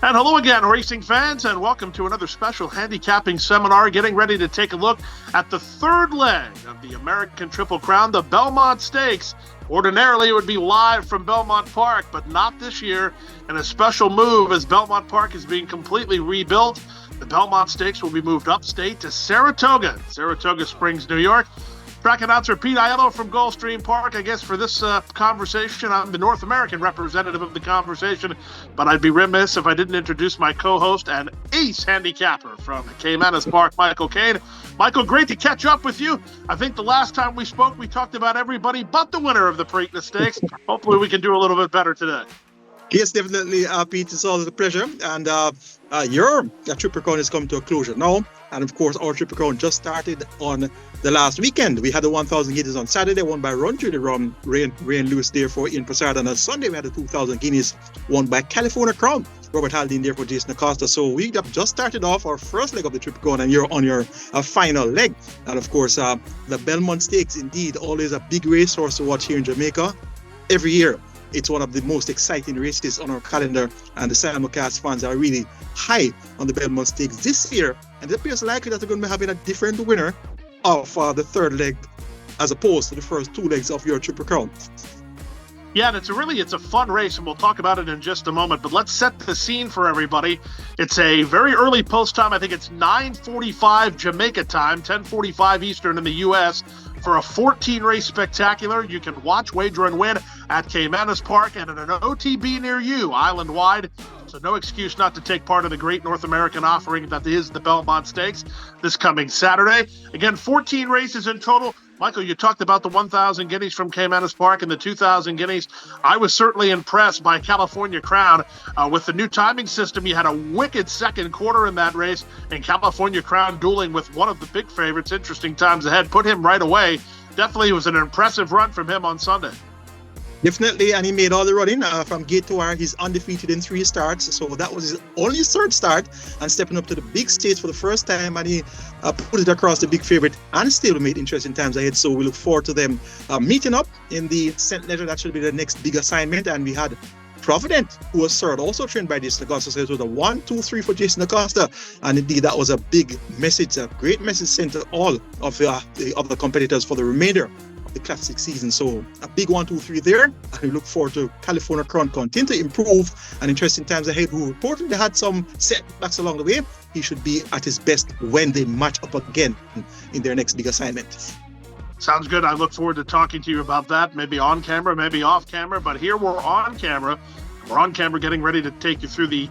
And hello again, racing fans, and welcome to another special handicapping seminar, getting ready to take a look at the third leg of the American Triple Crown, the Belmont Stakes. Ordinarily, it would be live from Belmont Park, but not this year. In a special move, as Belmont Park is being completely rebuilt, the Belmont Stakes will be moved upstate to Saratoga Springs, New York. Track announcer Pete Aiello from Gulfstream Park. I guess for this conversation, I'm the North American representative of the conversation, but I'd be remiss if I didn't introduce my co-host and ace handicapper from Cain Park, Michael Cain. Michael, great to catch up with you. I think the last time we spoke, we talked about everybody but the winner of the Preakness Stakes. Hopefully we can do a little bit better today. Yes, definitely, Pete. It's always a pleasure. And your Triple Crown is coming to a closure now. And of course, our Triple Crown just started on the last weekend. We had the 1,000 guineas on Saturday, won by Run Judy Rum, Rain Lewis there for Ian Prasad. And on Sunday, we had the 2,000 guineas won by California Crown, Robert Haldane there for Jason Acosta. So we have just started off our first leg of the Triple Crown, and you're on your final leg. And of course, the Belmont Stakes, indeed, always a big racehorse to watch here in Jamaica every year. It's one of the most exciting races on our calendar, and the simulcast fans are really high on the Belmont Stakes this year. And it appears likely that they're going to be having a different winner of the third leg as opposed to the first two legs of your Triple Crown. Yeah, and it's a fun race, and we'll talk about it in just a moment. But let's set the scene for everybody. It's a very early post time. I think it's 9:45 Jamaica time, 10:45 Eastern in the U.S. for a 14-race spectacular. You can watch, wager, and win at Cain Park and at an OTB near you, island-wide. So no excuse not to take part in the great North American offering that is the Belmont Stakes this coming Saturday. Again, 14 races in total. Michael, you talked about the 1,000 guineas from Cain Park and the 2,000 guineas. I was certainly impressed by California Crown. With the new timing system, you had a wicked second quarter in that race, and California Crown dueling with one of the big favorites. Interesting times ahead. Put him right away. Definitely was an impressive run from him on Sunday. Definitely, and he made all the running from gate to wire. He's undefeated in 3 starts, so that was his only third start, and stepping up to the big stage for the first time, and he put it across the big favorite and still made interesting times ahead. So we look forward to them meeting up in the St. Leger. That should be the next big assignment. And we had Provident, who was third, also trained by Jason Acosta. So it was a 1, 2, 3 for Jason Acosta, and indeed that was a big message, a great message sent to all of the other competitors for the remainder the classic season. So a big 1, 2, 3 there, and we look forward to California Crown continue to improve and interesting times ahead, who reportedly had some setbacks along the way. He should be at his best when they match up again in their next big assignment. Sounds good. I look forward to talking to you about that, maybe on camera, maybe off camera, but here we're on camera. We're on camera getting ready to take you through the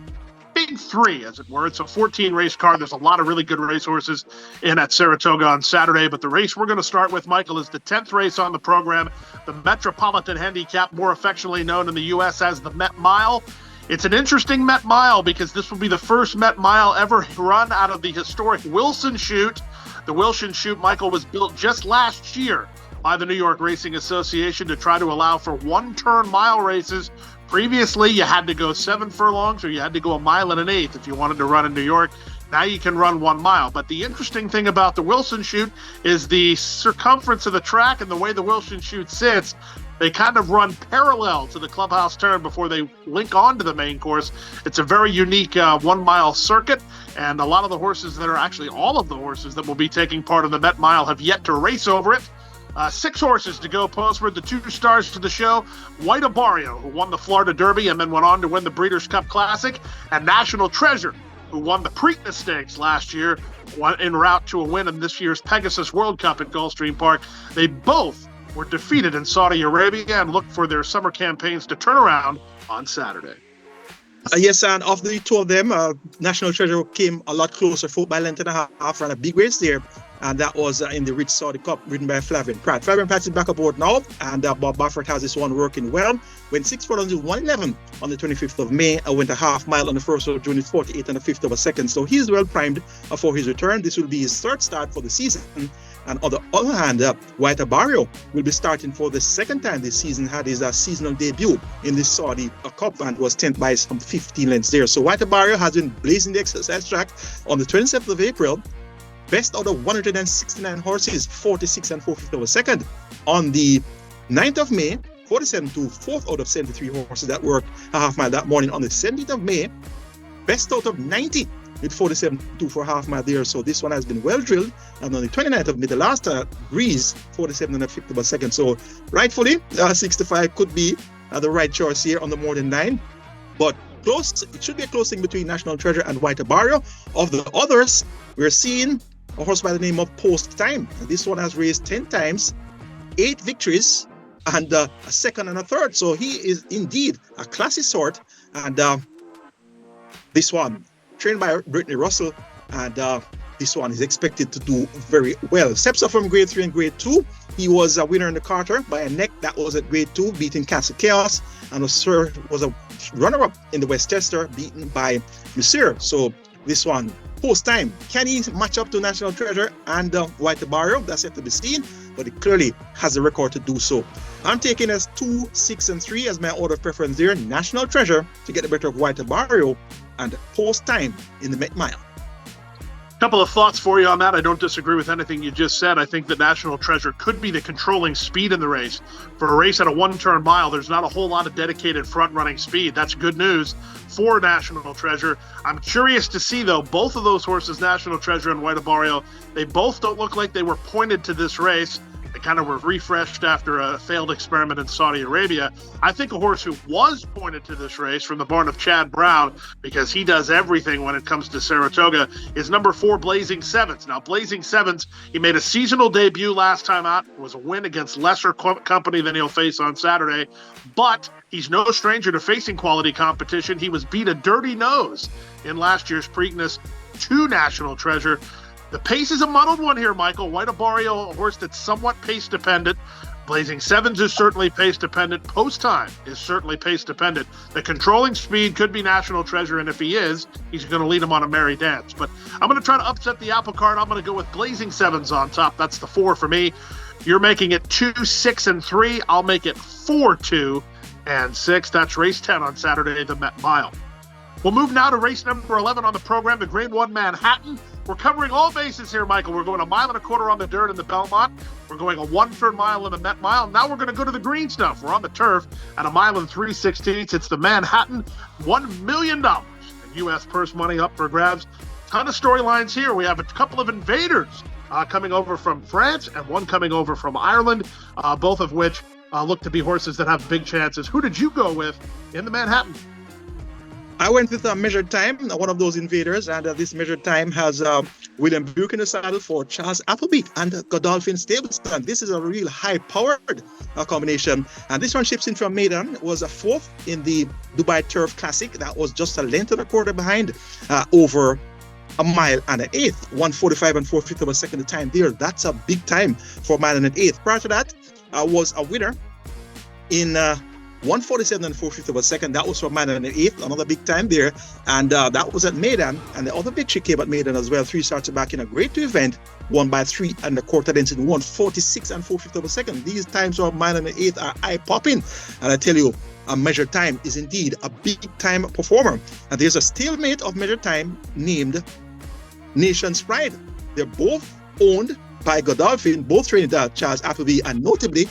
big 3, as it were. It's a 14-race card. There's a lot of really good racehorses in at Saratoga on Saturday, but the race we're going to start with, Michael, is the 10th race on the program, the Metropolitan Handicap, more affectionately known in the U.S. as the Met Mile. It's an interesting Met Mile because this will be the first Met Mile ever run out of the historic Wilson Chute. The Wilson Chute, Michael, was built just last year by the New York Racing Association to try to allow for one-turn mile races. Previously, you had to go 7 furlongs or you had to go 1.1 miles if you wanted to run in New York. Now you can run 1 mile. But the interesting thing about the Wilson Chute is the circumference of the track and the way the Wilson Chute sits. They kind of run parallel to the clubhouse turn before they link onto the main course. It's a very unique 1 mile circuit, and a lot of the horses that are actually all of the horses that will be taking part in the Met Mile have yet to race over it. 6 horses to go postward. The 2 stars to the show, White Abarrio, who won the Florida Derby and then went on to win the Breeders' Cup Classic, and National Treasure, who won the Preakness Stakes last year, en route to a win in this year's Pegasus World Cup at Gulfstream Park. They both were defeated in Saudi Arabia and look for their summer campaigns to turn around on Saturday. Yes, and of the 2 of them, National Treasure came a lot closer, 4 by length and a half, ran a big race there. And that was in the Rich Saudi Cup, ridden by Flavian Pratt. Flavian Pratt is back aboard now, and Bob Baffert has this one working well. Went 6 furlongs to 111 on the 25th of May. Went a half mile on the 1st of June, 48 and a fifth of a second. So he's well primed for his return. This will be his 3rd start for the season. And on the other hand, White Abarrio will be starting for the 2nd time this season. Had his seasonal debut in the Saudi Cup and was 10th by some 15 lengths there. So White Abarrio has been blazing the exercise track on the 27th of April. Best out of 169 horses, 46 and 4/5 of a second. On the 9th of May, 47 to 4th out of 73 horses that worked a half mile that morning. On the 17th of May, best out of 90 with 47.2 for half mile there. So this one has been well drilled. And on the 29th of May, the last breeze, 47.50 per second. So rightfully, 65 could be the right choice here on the more than 9. But close, it should be a close thing between National Treasure and White Barrio. Of the others, we're seeing a horse by the name of Post Time. This one has raced 10 times, 8 victories, and a second and a third. So he is indeed a classy sort. And this one, trained by Brittany Russell, and this one is expected to do very well. Steps up from grade 3 and grade 2. He was a winner in the Carter by a neck. That was at grade 2, beating Castle Chaos, and was a runner-up in the Westchester, beaten by Monsieur. So this one, Post Time. Can he match up to National Treasure and White Barrio? That's yet to be seen, but it clearly has the record to do so. I'm taking as 2, 6, and 3 as my order of preference there. National Treasure to get the better of White Barrio, and Post Time in the Met Mile. Couple of thoughts for you on that. I don't disagree with anything you just said. I think that National Treasure could be the controlling speed in the race. For a race at a one-turn mile, there's not a whole lot of dedicated front-running speed. That's good news for National Treasure. I'm curious to see, though, both of those horses, National Treasure and White Barrio, they both don't look like they were pointed to this race. They kind of were refreshed after a failed experiment in Saudi Arabia. I think a horse who was pointed to this race from the barn of Chad Brown, because he does everything when it comes to Saratoga, is number 4, Blazing Sevens. Now, Blazing Sevens, he made a seasonal debut last time out. It was a win against lesser company than he'll face on Saturday, but he's no stranger to facing quality competition. He was beat a dirty nose in last year's Preakness to National Treasure. The pace is a muddled one here, Michael. White Barrio, a horse that's somewhat pace dependent. Blazing Sevens is certainly pace dependent. Post Time is certainly pace dependent. The controlling speed could be National Treasure, and if he is, he's going to lead him on a merry dance. But I'm going to try to upset the apple cart. I'm going to go with Blazing Sevens on top. That's the 4 for me. You're making it 2, 6, and 3. I'll make it 4, 2, and 6. That's race 10 on Saturday, the Met Mile. We'll move now to race number 11 on the program, the Grade 1 Manhattan. We're covering all bases here, Michael. We're going 1.25 miles on the dirt in the Belmont. We're going a 1/3 mile in the Met Mile. Now we're going to go to the green stuff. We're on the turf at 1 mile and 3/16. It's the Manhattan. $1 million in U.S. purse money up for grabs. Ton of storylines here. We have a couple of invaders coming over from France and one coming over from Ireland, both of which look to be horses that have big chances. Who did you go with in the Manhattan? I went with a measured time, one of those invaders, and this measured time has William Buke in the saddle for Charles Appleby and Godolphin Stableston. This is a real high-powered combination, and this one ships in from Maiden. Was a 4th in the Dubai Turf Classic. That was just a length and a quarter behind over 1 mile and an 1/8, 1:45 and 4/5 of a second of time there. That's a big time for 1 mile and an 1/8. Prior to that, was a winner in 1:47 and 4/5 of a second. That was for 1 mile and an 1/8, another big time there. And that was at Maiden. And the other victory came at Maiden as well. 3 starts back in a Grade 2 event, won by 3 1/4 lengths in 1:46 and 4/5 of a second. These times for 1 mile and an 1/8 are eye-popping. And I tell you, a measured time is indeed a big-time performer. And there's a stalemate of measured time named Nation's Pride. They're both owned by Godolphin, both trained at Charles Appleby, and notably,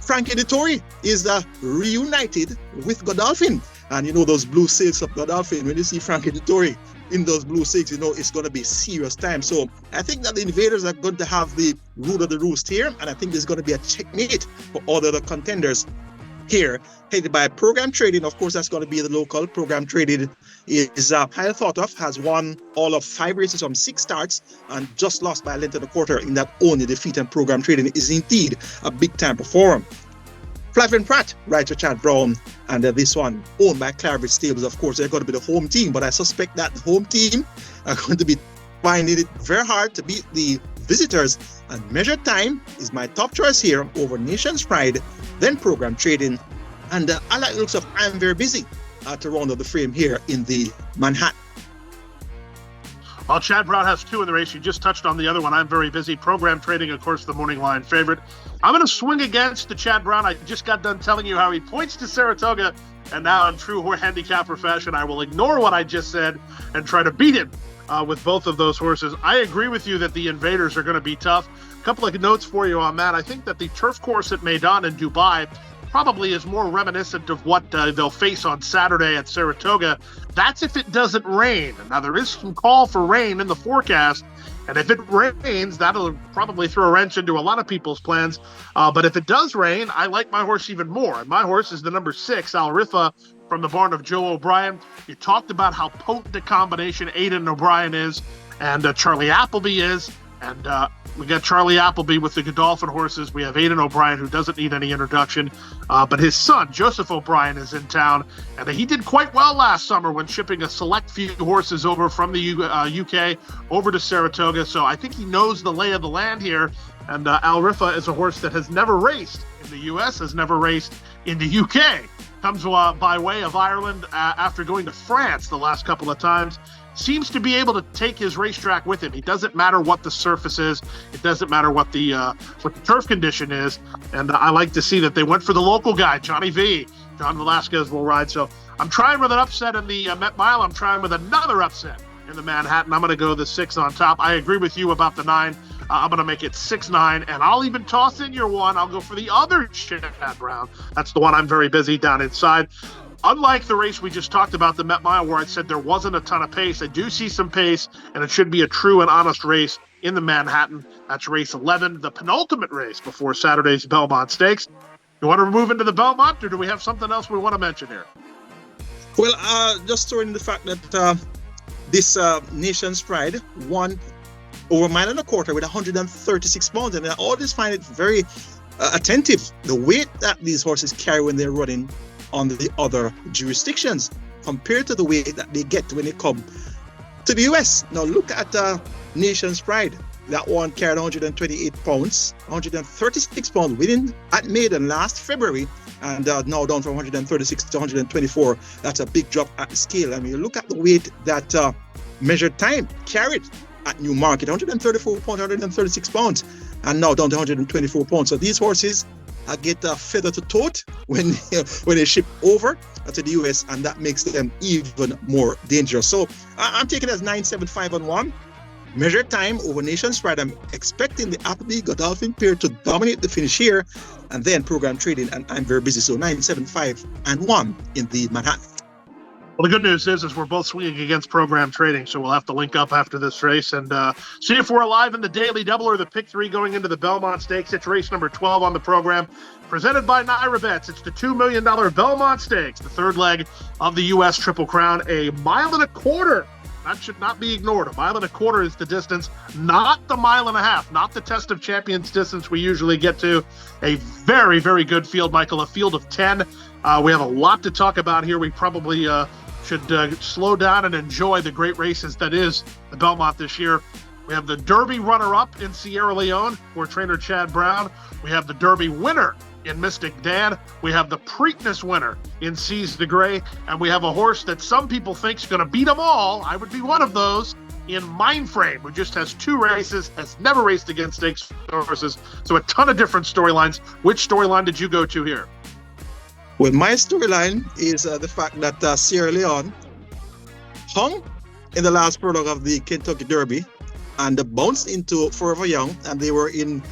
Frankie Dettori is reunited with Godolphin. And you know those blue silks of Godolphin, when you see Frankie Dettori in those blue silks, you know it's going to be serious time. So I think that the invaders are going to have the rule of the roost here, and I think there's going to be a checkmate for all the other contenders here, headed by Program Trading. Of course, that's going to be the local. Program Trading is highly thought of, has won all of 5 races from 6 starts and just lost by a length and a quarter in that only defeat. And Program Trading is indeed a big-time performer. Flavin Pratt, rides Chad Brown, and this one owned by Claridge Stables. Of course, they're going to be the home team, but I suspect that the home team are going to be finding it very hard to beat the visitors. And measured time is my top choice here over Nation's Pride, then Program Trading, and I like the looks of I'm Very Busy to round up the frame here in the Manhattan. Well, Chad Brown has 2 in the race. You just touched on the other one. I'm Very Busy. Program Trading, of course, the morning line favorite. I'm going to swing against the Chad Brown. I just got done telling you how he points to Saratoga, and now in true handicapper fashion, I will ignore what I just said and try to beat him with both of those horses. I agree with you that the invaders are going to be tough. A couple of notes for you on that. I think that the turf course at Meydan in Dubai probably is more reminiscent of what they'll face on Saturday at Saratoga. That's if it doesn't rain. Now, there is some call for rain in the forecast, and if it rains, that'll probably throw a wrench into a lot of people's plans. But if it does rain, I like my horse even more. And my horse is the number 6, Alrifa, from the barn of Joe O'Brien. You talked about how potent a combination Aidan O'Brien is and Charlie Appleby is. And we got Charlie Appleby with the Godolphin horses. We have Aidan O'Brien, who doesn't need any introduction. But his son, Joseph O'Brien, is in town. And he did quite well last summer when shipping a select few horses over from the UK over to Saratoga. So I think he knows the lay of the land here. And Alrifa is a horse that has never raced in the US, has never raced in the UK. Comes by way of Ireland after going to France the last couple of times. Seems to be able to take his racetrack with him. It doesn't matter what the surface is. It doesn't matter what the turf condition is. And I like to see that they went for the local guy, Johnny V. John Velasquez will ride. So I'm trying with an upset in the Met Mile. I'm trying with another upset in the Manhattan. I'm going to go the 6 on top. I agree with you about the 9. I'm going to make it 6-9, and I'll even toss in your 1. I'll go for the other Chad Brown. That's the one I'm very busy down inside. Unlike the race we just talked about, the Met Mile, where I said there wasn't a ton of pace, I do see some pace, and it should be a true and honest race in the Manhattan. That's race 11, the penultimate race before Saturday's Belmont Stakes. You want to move into the Belmont, or do we have something else we want to mention here? Well, just throwing in the fact that this Nation's Pride won over a mile and a quarter with 136 pounds, and I always find it very attentive, the weight that these horses carry when they're running on the other jurisdictions compared to the weight that they get when they come to the US. Now look at Nation's Pride. That one carried 128 pounds, 136 pounds winning at Maiden last February, and now down from 136 to 124. That's a big drop at the scale. I mean, you look at the weight that Measured Time carried at Newmarket, 134 pounds, 136 pounds, and now down to 124 pounds. So these horses get a feather to tote when they ship over to the US, and that makes them even more dangerous. So I'm taking it as 9.75 on 1. Measured Time over Nation's Pride. I'm expecting the Appleby Godolphin pair to dominate the finish here, and then program trading, and I'm very busy. So 9.75 and 1 in the Manhattan. Well, the good news is we're both swinging against program trading, so we'll have to link up after this race and see if we're alive in the Daily Double or the Pick 3 going into the Belmont Stakes. It's race number 12 on the program, presented by Naira Bets. It's the $2 million Belmont Stakes, the third leg of the U.S. Triple Crown, a mile and a quarter. That should not be ignored. A mile and a quarter is the distance, not the mile and a half, not the Test of Champions distance we usually get to. A very, very good field, Michael, a field of 10. We have a lot to talk about here. We probably should slow down and enjoy the great races that is the Belmont this year. We have the Derby runner-up in Sierra Leone for trainer Chad Brown. We have the Derby winner in Mystic Dan. We have the Preakness winner in Seize the Grey. And we have a horse that some people think is going to beat them all. I would be one of those, in Mindframe, who just has 2 races, has never raced against stakes horses. So a ton of different storylines. Which storyline did you go to here? Well, my storyline is the fact that Sierra Leone hung in the last prologue of the Kentucky Derby and bounced into Forever Young, and they were in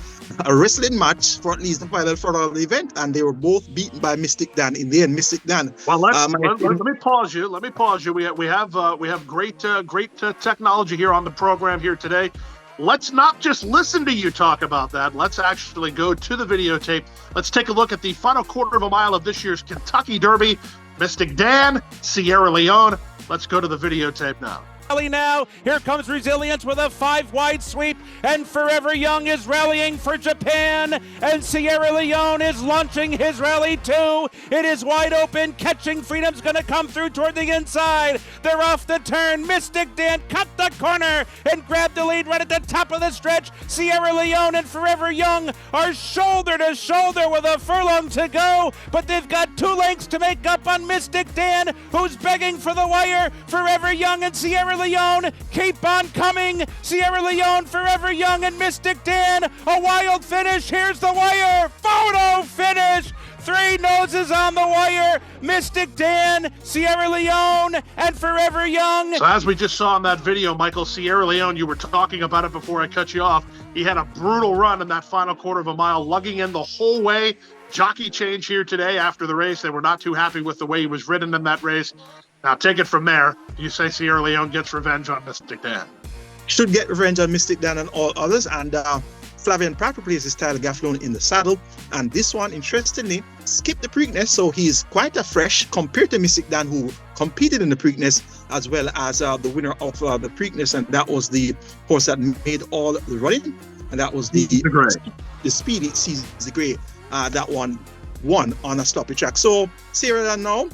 a wrestling match for at least the final prologue of the event, and they were both beaten by Mystic Dan in the end. Mystic Dan. Well, let me pause you. Let me pause you. We have great technology here on the program here today. Let's not just listen to you talk about that. Let's actually go to the videotape. Let's take a look at the final quarter of a mile of this year's Kentucky Derby. Mystic Dan, Sierra Leone. Let's go to the videotape now. Now, here comes Resilience with a 5-wide sweep, and Forever Young is rallying for Japan, and Sierra Leone is launching his rally too. It is wide open. Catching Freedom's going to come through toward the inside. They're off the turn. Mystic Dan cut the corner and grabbed the lead right at the top of the stretch. Sierra Leone and Forever Young are shoulder to shoulder with a furlong to go, but they've got 2 lengths to make up on Mystic Dan, who's begging for the wire. Forever Young and Sierra Leone keep on coming. Sierra Leone, Forever Young, and Mystic Dan. A wild finish. Here's the wire. Photo finish. 3 noses on the wire. Mystic Dan, Sierra Leone, and Forever Young. So as we just saw in that video, Michael, Sierra Leone, you were talking about it before I cut you off. He had a brutal run in that final quarter of a mile, lugging in the whole way. jockey change here today after the race. They were not too happy with the way he was ridden in that race. Now take it from there. You say Sierra Leone gets revenge on Mystic Dan. Should get revenge on Mystic Dan and all others. And Flavian Pratt replaces Tyler Gafflone in the saddle. And this one, interestingly, skipped the Preakness, so he's quite a fresh compared to Mystic Dan, who competed in the Preakness, as well as the winner of the Preakness, and that was the horse that made all the running, and that was the Speedy Seize the Grey. That one won on a stoppage track. So Sierra Leone now,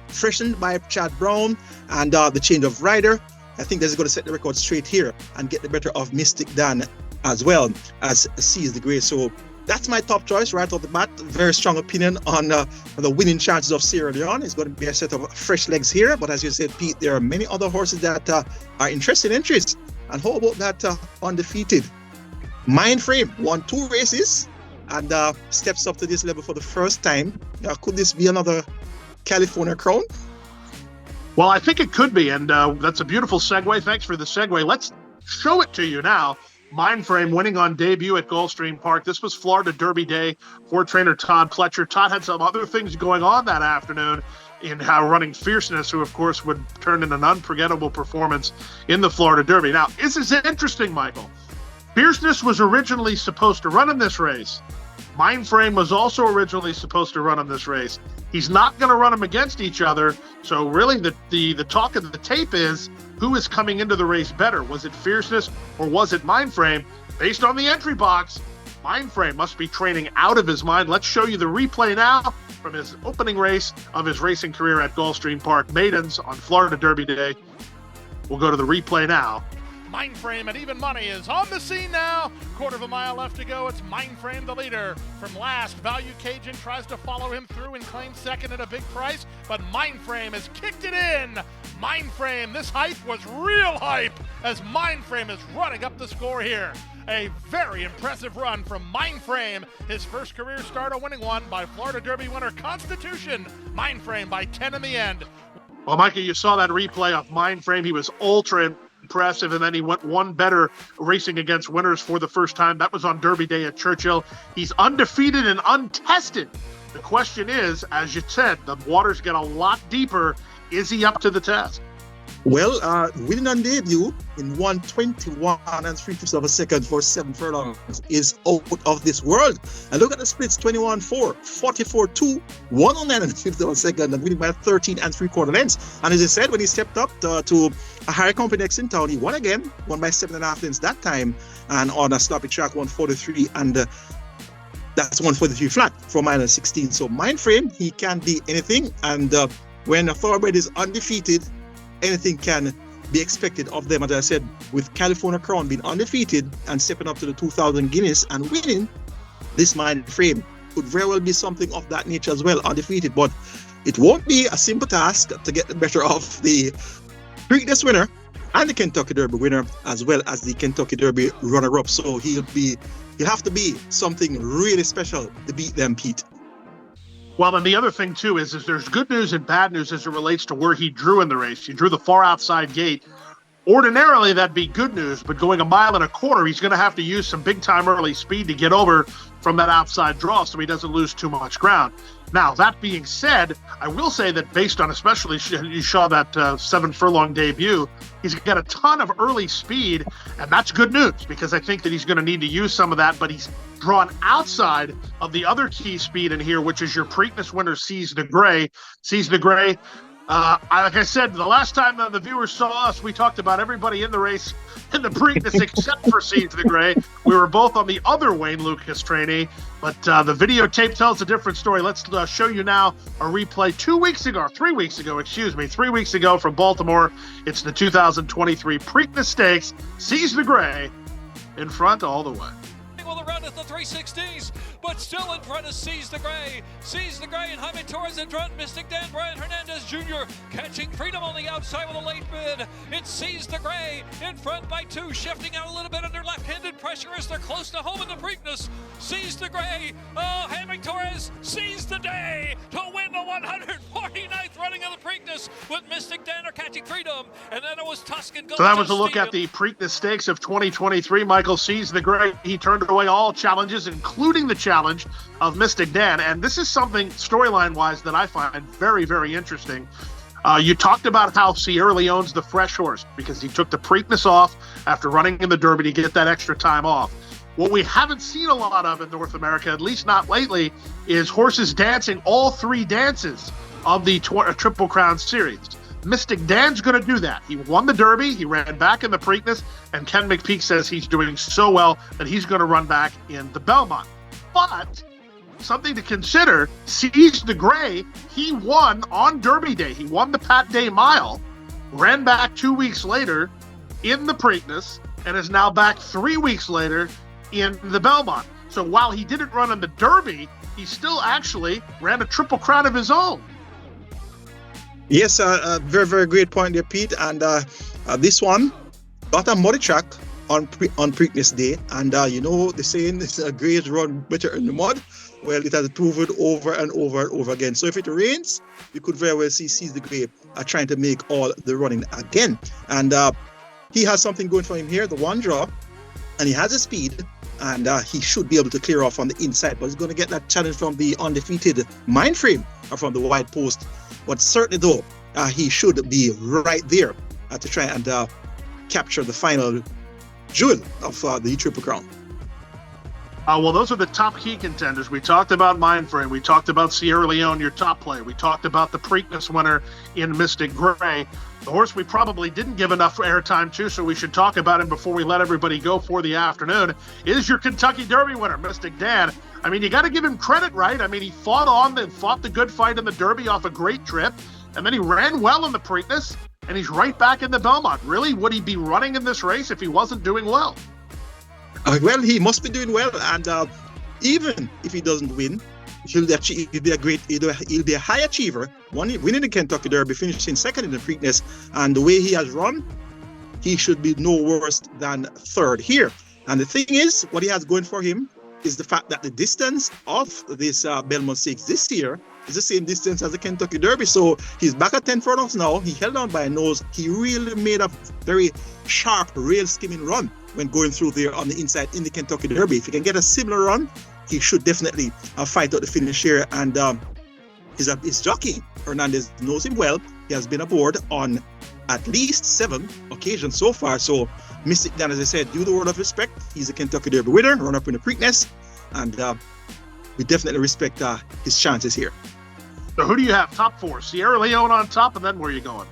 freshened by Chad Brown and the change of rider. I think this is going to set the record straight here and get the better of Mystic Dan as well as Seize the Grey. So that's my top choice right off the bat. Very strong opinion on the winning chances of Sierra Leone. It's going to be a set of fresh legs here. But as you said, Pete, there are many other horses that are interesting entries. And how about that undefeated Mindframe? Won 2 races and steps up to this level for the first time. Could this be another California crown? Well, I think it could be. And that's a beautiful segue. Thanks for the segue. Let's show it to you now. Mindframe winning on debut at Gulfstream Park. This was Florida Derby Day for trainer Todd Pletcher. Todd had some other things going on that afternoon in how running Fierceness, who of course would turn in an unforgettable performance in the Florida Derby. Now, this is interesting, Michael. Fierceness was originally supposed to run in this race. Mindframe was also originally supposed to run in this race. He's not going to run them against each other. So really the talk of the tape is, who is coming into the race better? Was it Fierceness or was it Mindframe? Based on the entry box, Mindframe must be training out of his mind. Let's show you the replay now from his opening race of his racing career at Gulfstream Park Maidens on Florida Derby Day. We'll go to the replay now. Mindframe at even money is on the scene now. Quarter of a mile left to go. It's Mindframe, the leader. From last, Value Cajun tries to follow him through and claim second at a big price, but Mindframe has kicked it in. Mindframe, this hype was real hype as Mindframe is running up the score here. A very impressive run from Mindframe. His first career start, a winning one by Florida Derby winner Constitution. Mindframe by 10 in the end. Well, Mikey, you saw that replay of Mindframe. He was ultra impressive, and then he went one better racing against winners for the first time. That was on Derby Day at Churchill. He's undefeated and untested. The question is, as you said, the waters get a lot deeper. Is he up to the test? Well, winning on debut in 121 and 3/5 of a second for 7 furlongs is out of this world. And look at the splits: 21-4, 44-2, 109 and 1/5 of a second, and winning by 13 3/4 lengths. And as I said, when he stepped up to a higher company next in town, he won again, won by 7.5 lengths that time, and on a stoppage track 143, and that's 143 flat for -16. So Mindframe, he can be anything, and when a thoroughbred is undefeated, anything can be expected of them. As I said, with California Crown being undefeated and stepping up to the 2,000 Guinness and winning, this Mindframe could very well be something of that nature as well, undefeated. But it won't be a simple task to get the better of the Preakness winner and the Kentucky Derby winner, as well as the Kentucky Derby runner-up. So he'll have to be something really special to beat them, Pete. Well, and the other thing, too, is there's good news and bad news as it relates to where he drew in the race. He drew the far outside gate. Ordinarily, that'd be good news, but going 1.25 miles, he's going to have to use some big-time early speed to get over from that outside draw so he doesn't lose too much ground. Now, that being said, I will say that based on especially you saw that 7 furlong debut, he's got a ton of early speed, and that's good news because I think that he's going to need to use some of that, but he's drawn outside of the other key speed in here, which is your Preakness winner, Seize the Grey. Seize the Grey, like I said, the last time the viewers saw us, we talked about everybody in the race in the Preakness except for Seize the Grey. We were both on the other Wayne Lucas trainee, but the videotape tells a different story. Let's show you now a replay 3 weeks ago from Baltimore. It's the 2023 Preakness Stakes. Seize the Grey in front all the way. Will run at the 360s, but still in front of Seize the Grey. Seize the Grey and Jaime Torres in front. Mystic Dan, Brian Hernandez Jr. catching Freedom on the outside with a late bid. It's Seize the Grey in front by 2, shifting out a little bit under left-handed pressure as they're close to home in the Preakness. Seize the Grey. Oh, Jaime Torres seized the day to win the 149th running in the Preakness with Mystic Danner catching freedom, and then it was Tuscan. So that was a look at the Preakness Stakes of 2023. Michael sees the Grey. He turned away all challenges, including the challenge of Mystic Dan. And this is something storyline-wise that I find very, very interesting. You talked about how Sierra Leone's the fresh horse because he took the Preakness off after running in the Derby to get that extra time off. What we haven't seen a lot of in North America, at least not lately, is horses dancing all three dances of the Triple Crown Series. Mystic Dan's going to do that. He won the Derby, he ran back in the Preakness, and Ken McPeak says he's doing so well that he's going to run back in the Belmont. But something to consider, Seize the Grey, he won on Derby Day. He won the Pat Day Mile, ran back 2 weeks later in the Preakness, and is now back 3 weeks later in the Belmont. So while he didn't run in the Derby, he still actually ran a Triple Crown of his own. Yes, very, very great point there, Pete. And this one got a muddy track on Preakness Day. And you know the saying, Greys run better in the mud. Well, it has proven over and over and over again. So if it rains, you could very well see Seize the Grey trying to make all the running again. And he has something going for him here, the one draw, and he has a speed. And he should be able to clear off on the inside, but he's going to get that challenge from the undefeated Mindframe or from the wide post. But certainly, though, he should be right there to try and capture the final jewel of the Triple Crown. Well, those are the top key contenders. We talked about Mindframe. We talked about Sierra Leone, your top play. We talked about the Preakness winner in Mystic Grey. The horse we probably didn't give enough airtime to, so we should talk about him before we let everybody go for the afternoon, is your Kentucky Derby winner, Mystic Dan. I mean, you got to give him credit, right? I mean, he fought the good fight in the Derby off a great trip, and then he ran well in the Preakness, and he's right back in the Belmont. Really, would he be running in this race if he wasn't doing well? Well, he must be doing well, and even if he doesn't win, he'll be a high achiever, winning the Kentucky Derby, finishing second in the Preakness, and the way he has run, he should be no worse than third here. And the thing is, what he has going for him is the fact that the distance of this Belmont Stakes this year is the same distance as the Kentucky Derby. So he's back at 10 furlongs now. He held on by a nose. He really made a very sharp rail skimming run when going through there on the inside in the Kentucky Derby. If he can get a similar run, he should definitely fight out the finish here. And his jockey, Hernandez, knows him well. He has been aboard on at least 7 occasions so far. So Mystic Dan, as I said, due the word of respect, he's a Kentucky Derby winner, run up in the Preakness, and we definitely respect his chances here. So who do you have top 4? Sierra Leone on top, and then where are you going?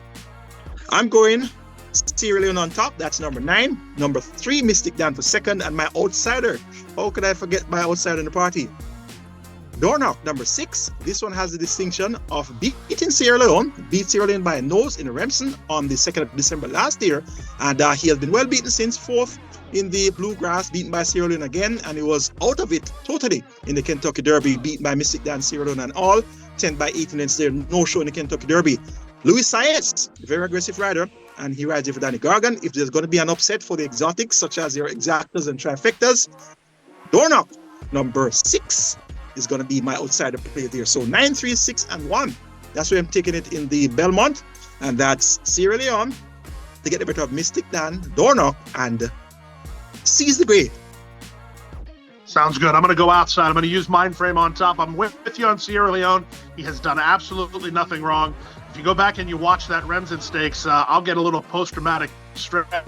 I'm going Sierra Leone on top. That's number 9. Number 3, Mystic Dan for second, and my outsider. How could I forget my outsider in the party? Dornoch, number 6. This one has the distinction of beating Sierra Leone. Beat Sierra Leone by a nose in Remsen on the 2nd of December last year. And he has been well beaten since, 4th in the Bluegrass, beaten by Sierra Leone again. And he was out of it totally in the Kentucky Derby, beaten by Mystic Dan, Sierra Leone and all. 10 by 18 lengths there, no show in the Kentucky Derby. Louis Saez, very aggressive rider, and he rides here for Danny Gargan. If there's going to be an upset for the exotics, such as your exactas and trifectas, Dornoch, number 6, is going to be my outsider play there. So 9, 3, 6, and 1. That's where I'm taking it in the Belmont. And that's Sierra Leone to get the better of Mystic Dan, Dornoch, and Seize the Grey. Sounds good. I'm going to go outside. I'm going to use Mindframe on top. I'm with you on Sierra Leone. He has done absolutely nothing wrong. If you go back and you watch that Remsen Stakes, I'll get a little post-traumatic stress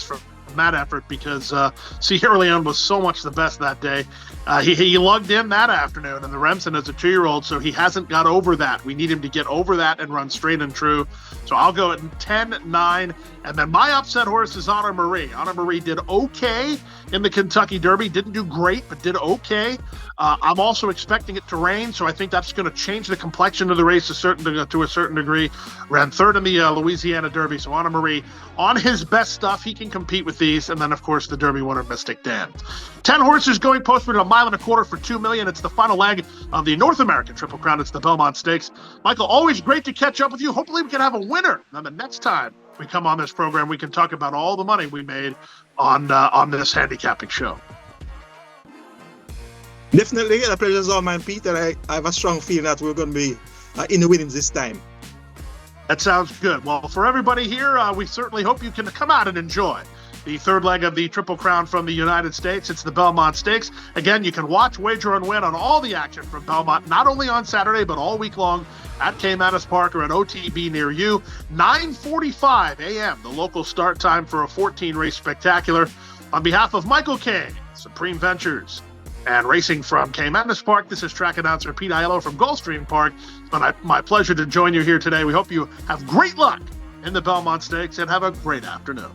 from that effort because Sierra Leone was so much the best that day. He lugged in that afternoon, and the Remsen is a 2-year-old, so he hasn't got over that. We need him to get over that and run straight and true. So I'll go at 10, 9, and then my upset horse is Honor Marie. Honor Marie did okay in the Kentucky Derby. Didn't do great, but did okay. I'm also expecting it to rain, so I think that's going to change the complexion of the race to a certain degree. Ran 3rd in the Louisiana Derby, so Honor Marie, on his best stuff, he can compete with these. And then, of course, the Derby winner, Mystic Dan. 10 horses going postman at 1.25 miles for $2 million. It's the final leg of the North American Triple Crown. It's the Belmont Stakes. Michael, always great to catch up with you. Hopefully we can have a winner. And the next time we come on this program, we can talk about all the money we made on this handicapping show. Definitely, the pleasure is all mine, Pete, and I have a strong feeling that we're going to be in the winnings this time. That sounds good. Well, for everybody here, we certainly hope you can come out and enjoy the third leg of the Triple Crown from the United States. It's the Belmont Stakes. Again, you can watch, wager, and win on all the action from Belmont, not only on Saturday, but all week long at Caymanas Park or at OTB near you. 9:45 a.m., the local start time for a 14-race spectacular. On behalf of Michael Cain, Supreme Ventures, and racing from Caymanas Park, this is track announcer Pete Aiello from Gulfstream Park. It's been my pleasure to join you here today. We hope you have great luck in the Belmont Stakes and have a great afternoon.